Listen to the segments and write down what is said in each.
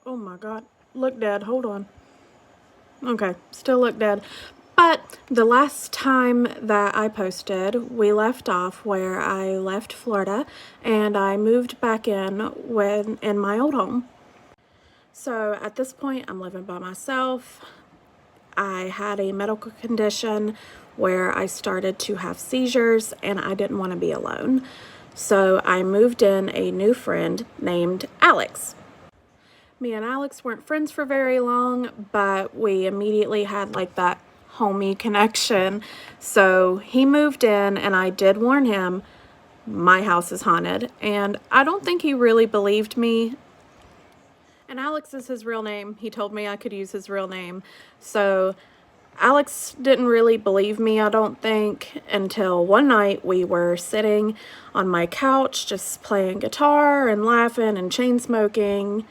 Oh my God. Look dead. Hold on. Okay, still look dead. But the last time that I posted, we left off where I left Florida and I moved back in my old home. So at this point, I'm living by myself. I had a medical condition where I started to have seizures and I didn't want to be alone. So I moved in a new friend named Alex. Me and Alex weren't friends for very long, but we immediately had like that homey connection. So he moved in and I did warn him my house is haunted, and I don't think he really believed me. And Alex is his real name. He told me I could use his real name. So Alex didn't really believe me, I don't think, until one night we were sitting on my couch just playing guitar and laughing and chain smoking.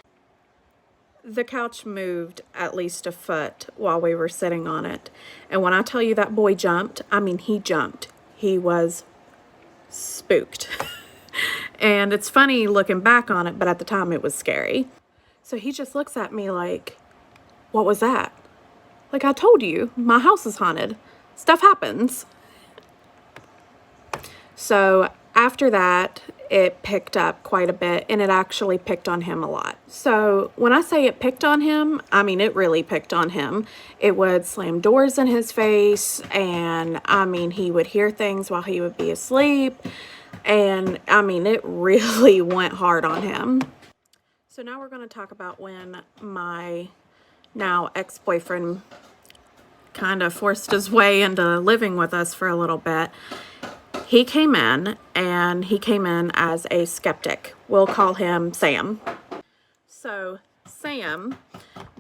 The couch moved at least a foot while we were sitting on it. And when I tell you that boy jumped, I mean, he jumped. He was spooked. And it's funny looking back on it, but at the time it was scary. So he just looks at me like, what was that? Like, I told you, my house is haunted. Stuff happens. So after that, it picked up quite a bit, and it actually picked on him a lot. So when I say it picked on him, I mean it really picked on him. It would slam doors in his face, and I mean he would hear things while he would be asleep, and I mean it really went hard on him. So now we're going to talk about when my now ex-boyfriend kind of forced his way into living with us for a little bit. He came in, and he came in as a skeptic. We'll call him Sam. So Sam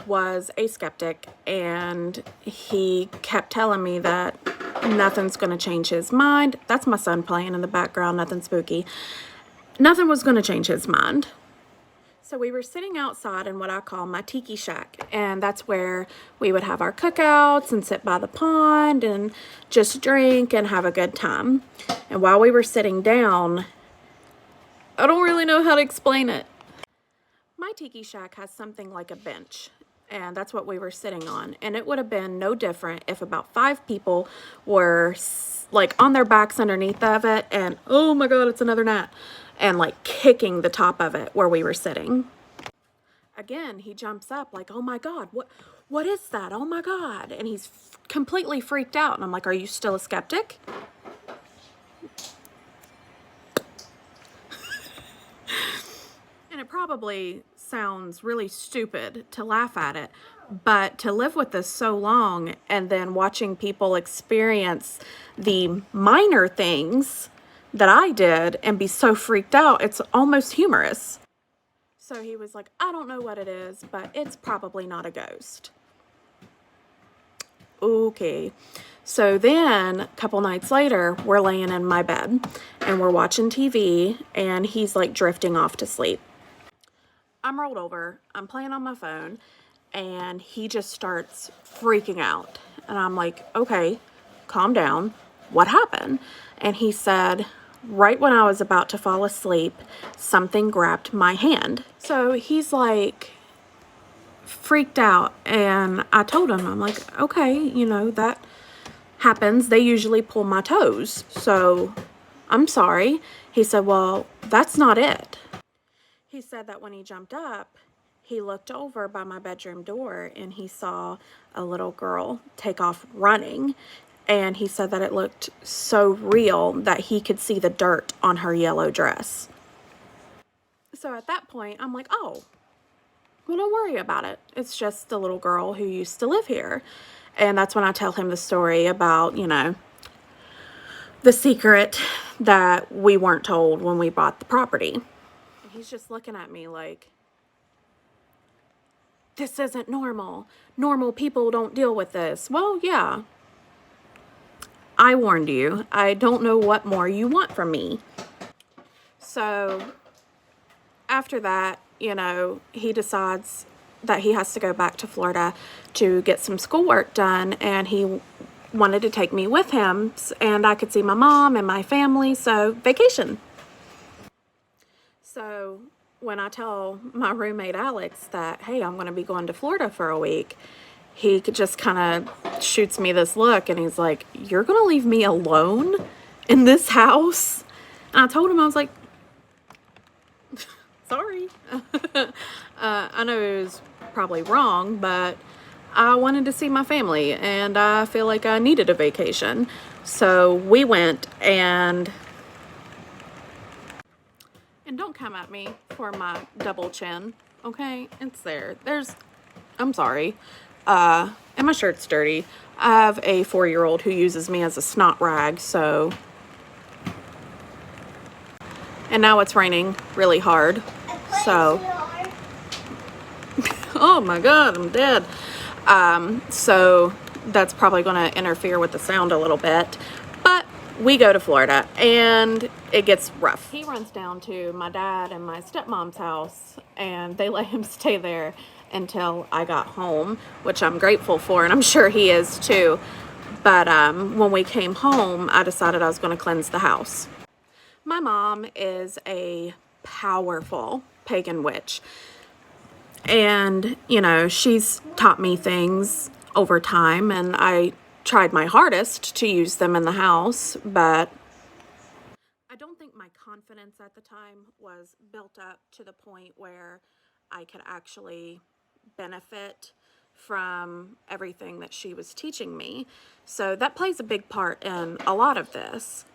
was a skeptic, and he kept telling me that nothing's going to change his mind. That's my son playing in the background, nothing spooky. Nothing was going to change his mind. So we were sitting outside in what I call my tiki shack, and that's where we would have our cookouts and sit by the pond and just drink and have a good time. And while we were sitting down, I don't really know how to explain it. My tiki shack has something like a bench, and that's what we were sitting on. And it would have been no different if about 5 people were like on their backs underneath of it, and oh my God, it's another gnat, and like kicking the top of it where we were sitting. Again, he jumps up like, oh my God, what is that? Oh my God. And he's completely freaked out. And I'm like, are you still a skeptic? And it probably sounds really stupid to laugh at it, but to live with this so long and then watching people experience the minor things that I did and be so freaked out, it's almost humorous. So he was like, I don't know what it is, but it's probably not a ghost. Okay. So then a couple nights later, we're laying in my bed and we're watching TV, and he's like drifting off to sleep. I'm rolled over, I'm playing on my phone, and he just starts freaking out. And I'm like, okay, calm down. What happened? And he said, right when I was about to fall asleep, something grabbed my hand. So he's like freaked out, and I told him, I'm like, okay, you know, that happens. They usually pull my toes, so I'm sorry. He said, well, that's not it. He said that when he jumped up, he looked over by my bedroom door and he saw a little girl take off running. And he said that it looked so real that he could see the dirt on her yellow dress. So at that point, I'm like, oh, well, don't worry about it. It's just the little girl who used to live here. And that's when I tell him the story about, you know, the secret that we weren't told when we bought the property. And he's just looking at me like, this isn't normal. Normal people don't deal with this. Well, yeah. I warned you. I don't know what more you want from me. So after that, you know, he decides that he has to go back to Florida to get some schoolwork done, and he wanted to take me with him, and I could see my mom and my family, so vacation. So when I tell my roommate Alex that, hey, I'm going to be going to Florida for a week, he just kind of shoots me this look and he's like, you're going to leave me alone in this house? And I told him, I was like, sorry. I know it was probably wrong, but I wanted to see my family and I feel like I needed a vacation. So we went, and don't come at me for my double chin, okay? It's there. I'm sorry. And my shirt's dirty. I have a 4-year-old who uses me as a snot rag, so. And now it's raining really hard, so. Oh my God, I'm dead. So that's probably going to interfere with the sound a little bit. But we go to Florida and it gets rough. He runs down to my dad and my stepmom's house and they let him stay there until I got home, which I'm grateful for, and I'm sure he is too. But when we came home, I decided I was going to cleanse the house. My mom is a powerful pagan witch. And, you know, she's taught me things over time, and I tried my hardest to use them in the house, but I don't think my confidence at the time was built up to the point where I could actually benefit from everything that she was teaching me. So that plays a big part in a lot of this.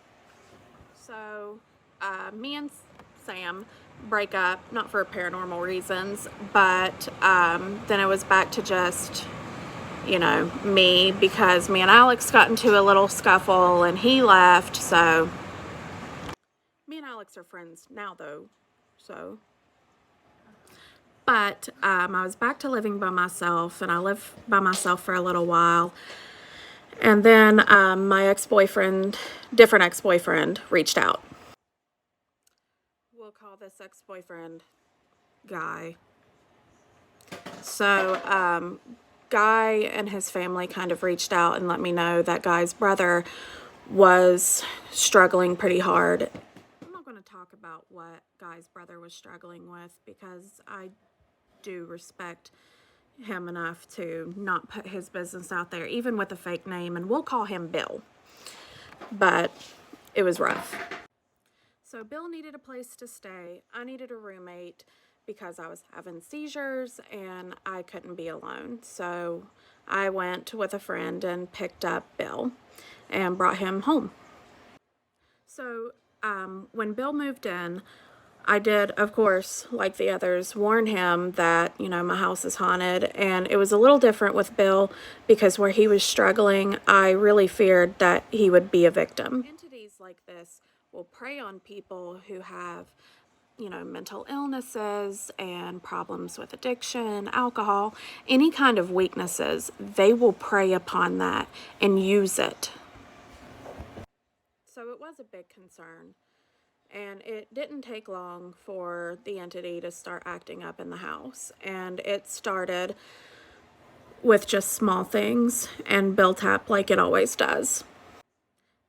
So, me and Sam break up, not for paranormal reasons, but then it was back to just, you know, me, because me and Alex got into a little scuffle and he left. So, me and Alex are friends now, though. So, but I was back to living by myself, and I lived by myself for a little while. And then my ex-boyfriend, different ex-boyfriend, reached out. We'll call this ex-boyfriend Guy. So, Guy and his family kind of reached out and let me know that Guy's brother was struggling pretty hard. I'm not going to talk about what Guy's brother was struggling with because I do respect him enough to not put his business out there, even with a fake name, and we'll call him Bill. But it was rough. So Bill needed a place to stay. I needed a roommate because I was having seizures and I couldn't be alone. So I went with a friend and picked up Bill and brought him home. So when Bill moved in, I did, of course, like the others, warn him that, you know, my house is haunted. And it was a little different with Bill because where he was struggling, I really feared that he would be a victim. Entities like this will prey on people who have, you know, mental illnesses and problems with addiction, alcohol, any kind of weaknesses. They will prey upon that and use it. So it was a big concern. And it didn't take long for the entity to start acting up in the house. And it started with just small things and built up like it always does.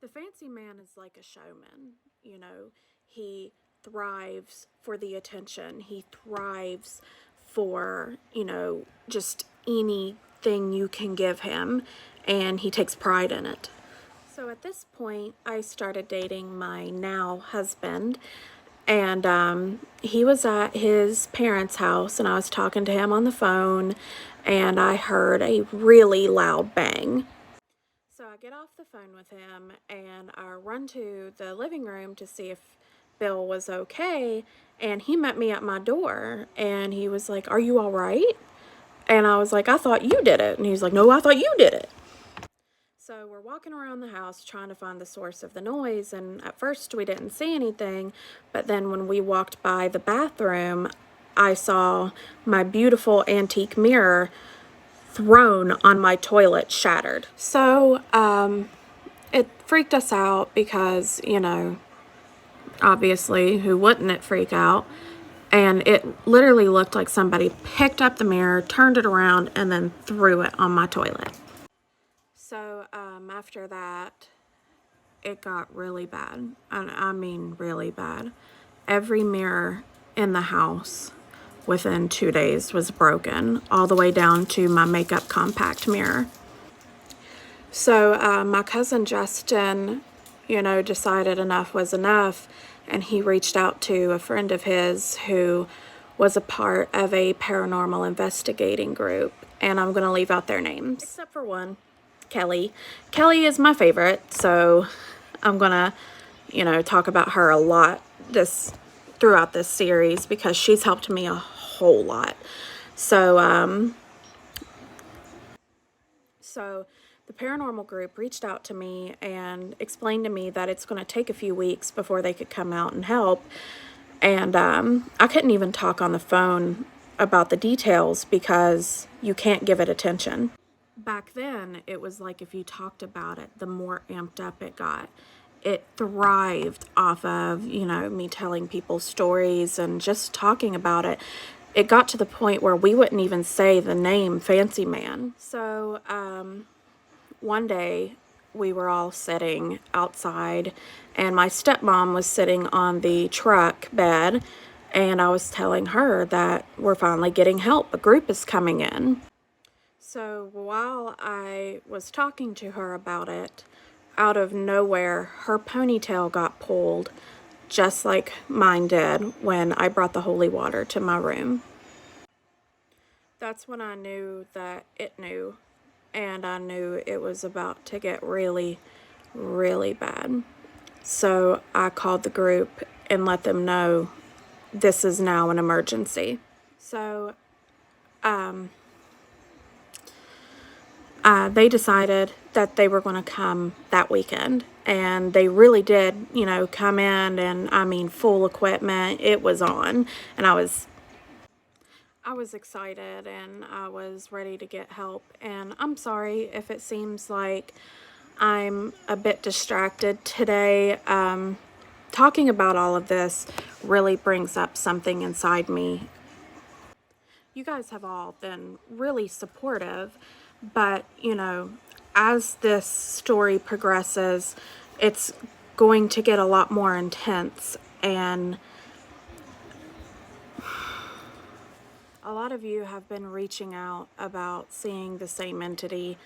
The fancy man is like a showman. You know, he thrives for the attention. He thrives for, you know, just anything you can give him. And he takes pride in it. So at this point, I started dating my now husband, and he was at his parents' house, and I was talking to him on the phone, and I heard a really loud bang. So I get off the phone with him, and I run to the living room to see if Bill was okay, and he met me at my door, and he was like, "Are you all right?" And I was like, "I thought you did it." And he was like, "No, I thought you did it." So we're walking around the house trying to find the source of the noise, and at first we didn't see anything, but then when we walked by the bathroom, I saw my beautiful antique mirror thrown on my toilet, shattered. So it freaked us out because, you know, obviously, who wouldn't it freak out? And it literally looked like somebody picked up the mirror, turned it around, and then threw it on my toilet. So after that, it got really bad. I mean, really bad. Every mirror in the house within 2 days was broken, all the way down to my makeup compact mirror. So my cousin Justin, decided enough was enough, and he reached out to a friend of his who was a part of a paranormal investigating group, and I'm going to leave out their names, except for one, Kelly. Kelly is my favorite, so I'm going to, talk about her a lot throughout this series because she's helped me a whole lot. So the paranormal group reached out to me and explained to me that it's going to take a few weeks before they could come out and help. And I couldn't even talk on the phone about the details because you can't give it attention. Back then, it was like if you talked about it, the more amped up it got. It thrived off of, me telling people stories and just talking about it. It got to the point where we wouldn't even say the name Fancy Man. So, one day we were all sitting outside and my stepmom was sitting on the truck bed, and I was telling her that we're finally getting help. A group is coming in. So while I was talking to her about it, out of nowhere, her ponytail got pulled, just like mine did when I brought the holy water to my room. That's when I knew that it knew, and I knew it was about to get really, really bad. So I called the group and let them know this is now an emergency. So they decided that they were going to come that weekend, and they really did, come in, and I mean full equipment. It was on, and I was excited and I was ready to get help. And I'm sorry if it seems like I'm a bit distracted today. Talking about all of this really brings up something inside me. You guys have all been really supportive, but, as this story progresses, it's going to get a lot more intense, and a lot of you have been reaching out about seeing the same entity,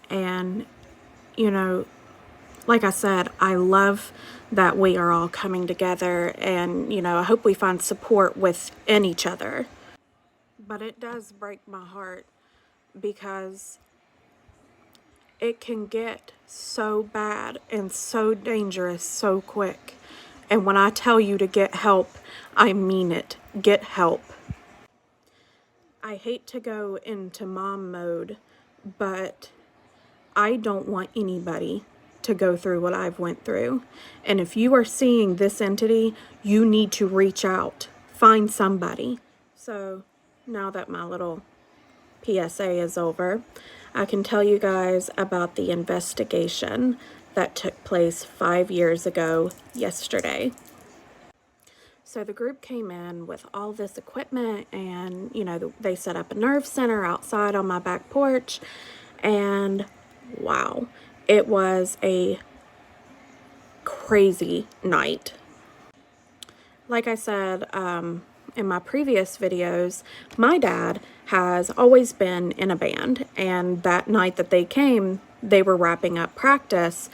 and, like I said, I love that we are all coming together, and, I hope we find support within each other. But it does break my heart because it can get so bad and so dangerous so quick. And when I tell you to get help, I mean it. Get help. I hate to go into mom mode, but I don't want anybody to go through what I've went through. And if you are seeing this entity, you need to reach out. Find somebody. So now that my little PSA is over, I can tell you guys about the investigation that took place 5 years ago yesterday. So the group came in with all this equipment, and, they set up a nerve center outside on my back porch, and wow, it was a crazy night. Like I said, in my previous videos, my dad has always been in a band, and that night that they came, they were wrapping up practice,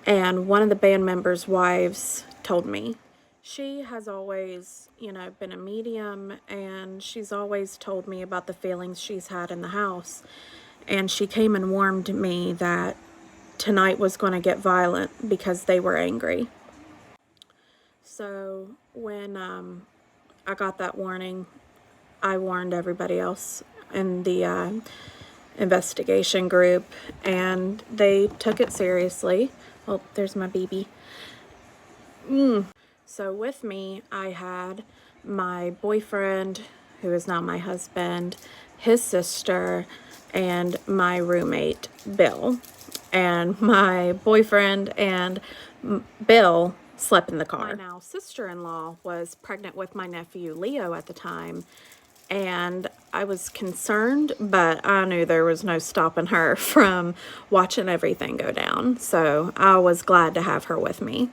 and one of the band members' wives told me. She has always, been a medium, and she's always told me about the feelings she's had in the house, and she came and warned me that tonight was going to get violent because they were angry. So when I got that warning, I warned everybody else in the investigation group, and they took it seriously. Oh, there's my baby. So with me, I had my boyfriend, who is now my husband, his sister, and my roommate, Bill. And my boyfriend and Bill slept in the car. My now sister-in-law was pregnant with my nephew, Leo, at the time. And I was concerned, but I knew there was no stopping her from watching everything go down. So I was glad to have her with me.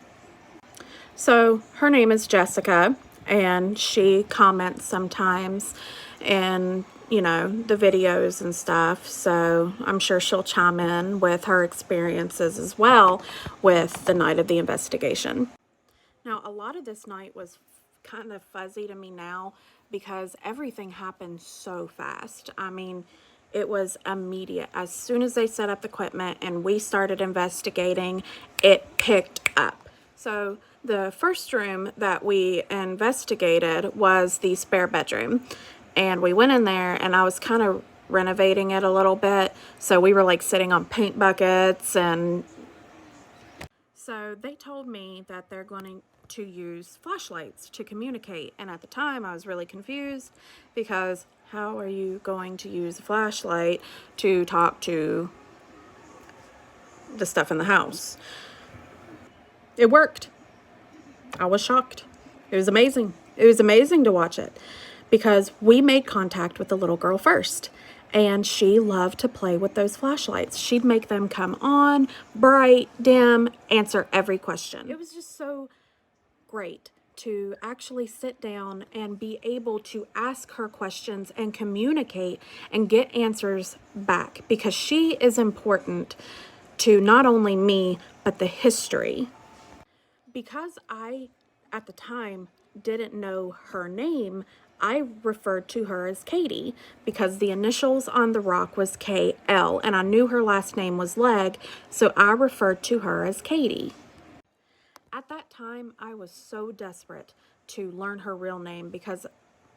So her name is Jessica, and she comments sometimes in, the videos and stuff. So I'm sure she'll chime in with her experiences as well with the night of the investigation. Now, a lot of this night was kind of fuzzy to me now because everything happened so fast. I mean, it was immediate. As soon as they set up the equipment and we started investigating, it picked up. So the first room that we investigated was the spare bedroom. And we went in there and I was kind of renovating it a little bit. So we were like sitting on paint buckets, and so they told me that they're going to use flashlights to communicate. And at the time, I was really confused because how are you going to use a flashlight to talk to the stuff in the house? It worked. I was shocked. It was amazing. It was amazing to watch it because we made contact with the little girl first. And she loved to play with those flashlights. She'd make them come on, bright, dim, answer every question. It was just so great to actually sit down and be able to ask her questions and communicate and get answers back, because she is important to not only me, but the history. Because I, at the time, didn't know her name, I referred to her as Katie because the initials on the rock was KL, and I knew her last name was Legg, so I referred to her as Katie. At that time, I was so desperate to learn her real name because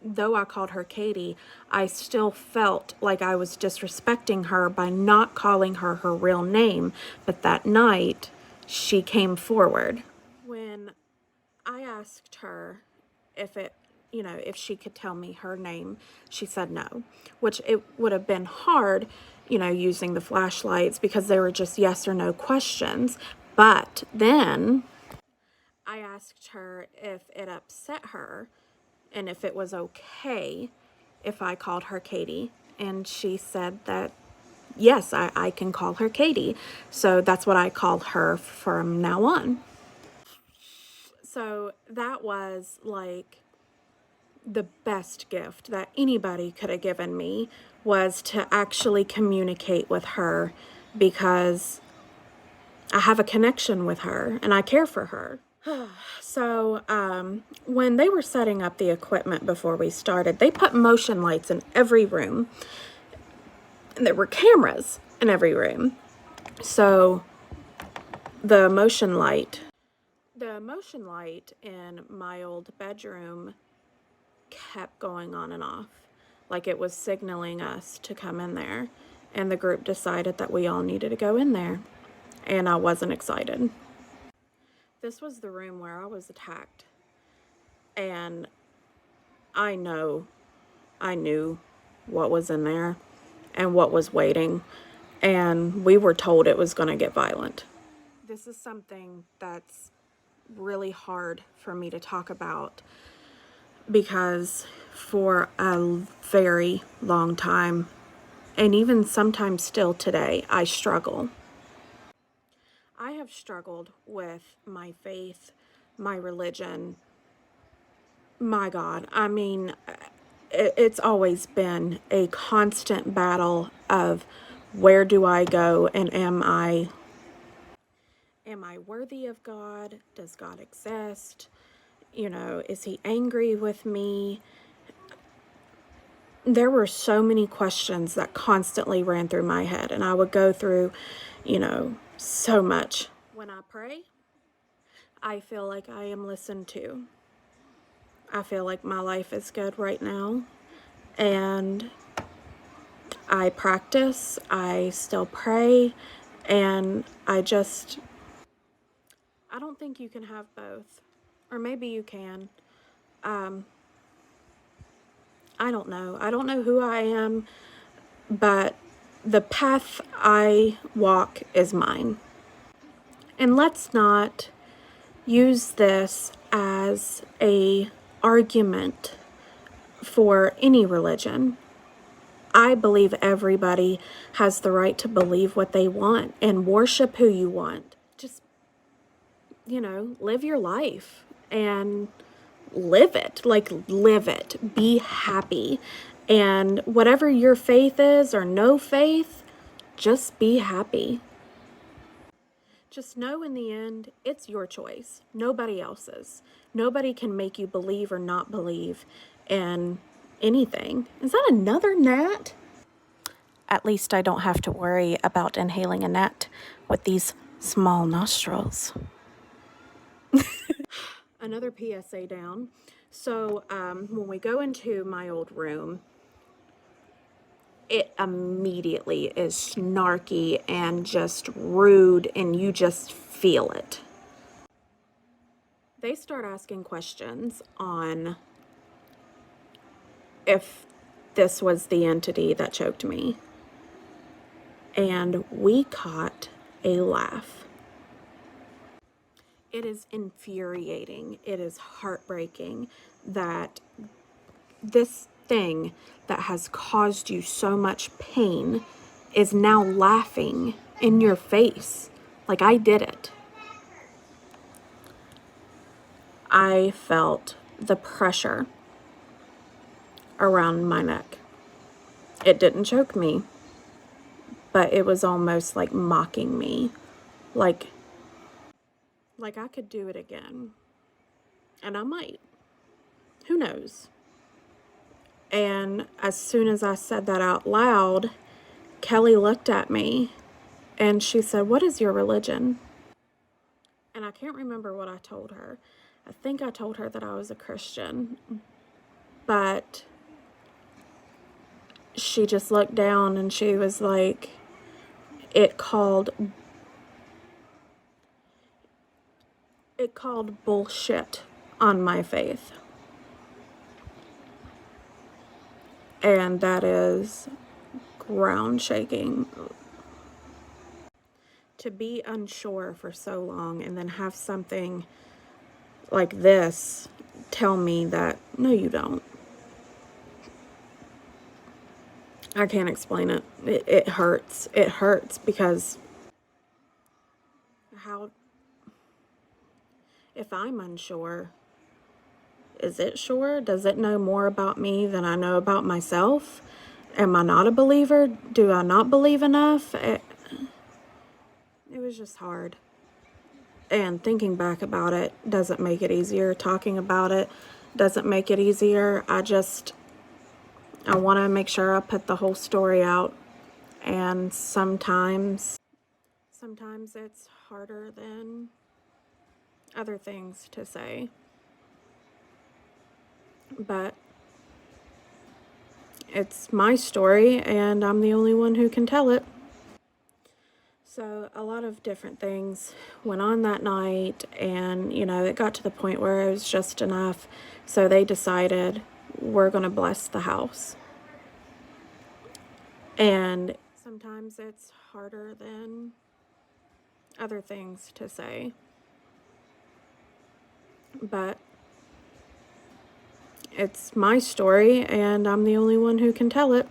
though I called her Katie, I still felt like I was disrespecting her by not calling her her real name. But that night, she came forward. When I asked her if she could tell me her name, she said no, which it would have been hard, using the flashlights because they were just yes or no questions. But then I asked her if it upset her and if it was okay if I called her Katie. And she said that, yes, I can call her Katie. So that's what I call her from now on. So that was like the best gift that anybody could have given me, was to actually communicate with her, because I have a connection with her and I care for her. So when they were setting up the equipment before we started, they put motion lights in every room, and there were cameras in every room. So the motion light in my old bedroom kept going on and off, like it was signaling us to come in there. And the group decided that we all needed to go in there, and I wasn't excited. This was the room where I was attacked, and I knew what was in there and what was waiting, and we were told it was going to get violent. This is something that's really hard for me to talk about because for a very long time, and even sometimes still today, I struggle. I have struggled with my faith, my religion, my God. I mean, it's always been a constant battle of where do I go, and am I worthy of God? Does God exist? Is he angry with me? There were so many questions that constantly ran through my head, and I would go through, so much. When I pray, I feel like I am listened to. I feel like my life is good right now, and I practice, I still pray, and I don't think you can have both. Or maybe you can. I don't know. I don't know who I am, but the path I walk is mine. And let's not use this as a argument for any religion. I believe everybody has the right to believe what they want and worship who you want. Just, live your life and live it. Like, live it. Be happy. And whatever your faith is or no faith, just be happy. Just know in the end, it's your choice, nobody else's. Nobody can make you believe or not believe in anything. Is that another gnat? At least I don't have to worry about inhaling a gnat with these small nostrils. Another PSA down. So when we go into my old room, it immediately is snarky and just rude, and you just feel it. They start asking questions on if this was the entity that choked me. And we caught a laugh. It is infuriating. It is heartbreaking that this thing that has caused you so much pain is now laughing in your face. Like I did it. I felt the pressure around my neck. It didn't choke me, but it was almost like mocking me. Like I could do it again. And I might. Who knows? And as soon as I said that out loud, Kelly looked at me and she said, "What is your religion?" And I can't remember what I told her. I think I told her that I was a Christian. But she just looked down and she was like, it called bullshit on my faith. And that is ground shaking. To be unsure for so long and then have something like this tell me that, no, you don't. I can't explain it. It hurts. It hurts because if I'm unsure, is it sure? Does it know more about me than I know about myself? Am I not a believer? Do I not believe enough? It was just hard. And thinking back about it doesn't make it easier. Talking about it doesn't make it easier. I want to make sure I put the whole story out. And sometimes it's harder than other things to say. But it's my story, and I'm the only one who can tell it. So a lot of different things went on that night, and, it got to the point where it was just enough. So they decided, we're going to bless the house. And sometimes it's harder than other things to say. But it's my story, and I'm the only one who can tell it.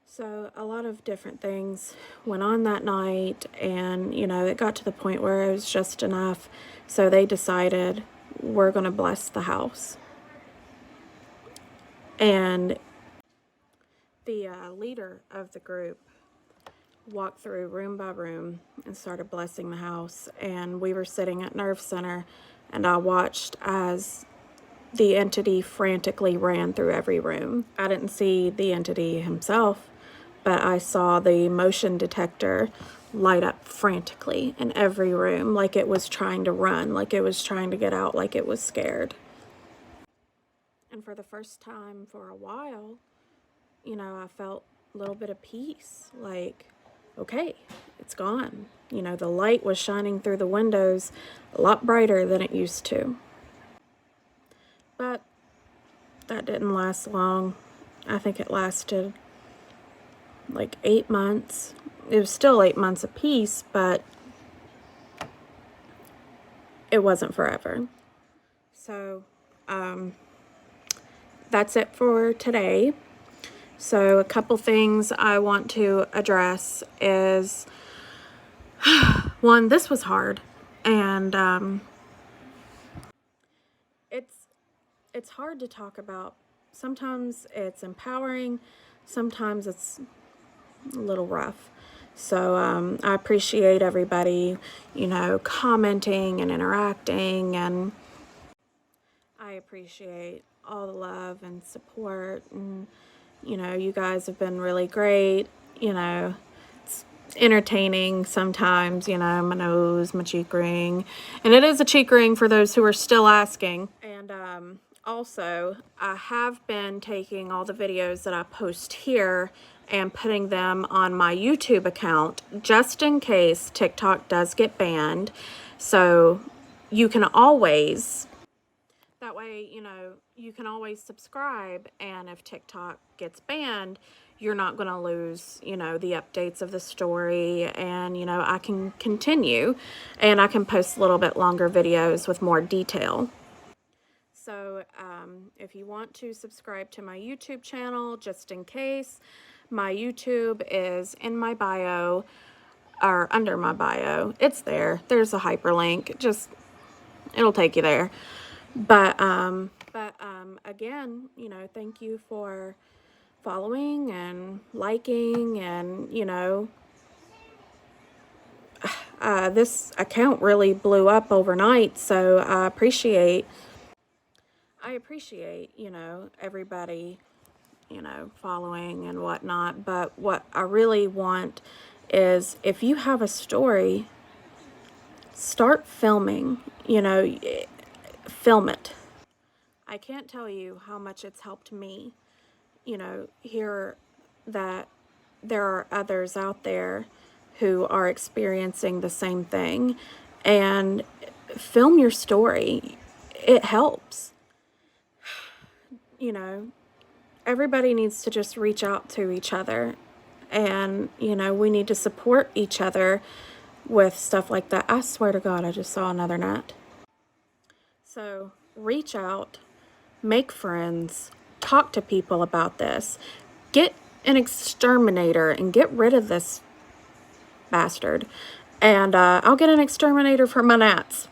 So a lot of different things went on that night, and, it got to the point where it was just enough. So they decided, we're going to bless the house. And the leader of the group walked through room by room and started blessing the house. And we were sitting at Nerve Center, and I watched as the entity frantically ran through every room. I didn't see the entity himself, but I saw the motion detector light up frantically in every room, like it was trying to run, like it was trying to get out, like it was scared. And for the first time for a while, I felt a little bit of peace, like, okay, it's gone. The light was shining through the windows a lot brighter than it used to. But that didn't last long. I think it lasted like 8 months. It was still 8 months of peace, but it wasn't forever. So, that's it for today. So a couple things I want to address is, one, this was hard, and it's hard to talk about. Sometimes it's empowering, sometimes it's a little rough. So I appreciate everybody, commenting and interacting, and I appreciate all the love and support, and you guys have been really great. It's entertaining sometimes, my nose, my cheek ring, and it is a cheek ring for those who are still asking. And also, I have been taking all the videos that I post here and putting them on my YouTube account just in case TikTok does get banned. So you can always, that way, you can always subscribe, and if TikTok gets banned, you're not going to lose, the updates of the story, and, I can continue, and I can post a little bit longer videos with more detail. So if you want to subscribe to my YouTube channel, just in case, my YouTube is in my bio, or under my bio. It's there. There's a hyperlink. It'll take you there. But again, thank you for following and liking, and, this account really blew up overnight, so I appreciate, everybody, following and whatnot. But what I really want is, if you have a story, start filming, film it. I can't tell you how much it's helped me, hear that there are others out there who are experiencing the same thing, and film your story. It helps. Everybody needs to just reach out to each other, and, we need to support each other with stuff like that. I swear to God, I just saw another gnat. So reach out, make friends, talk to people about this. Get an exterminator and get rid of this bastard. And I'll get an exterminator for my gnats.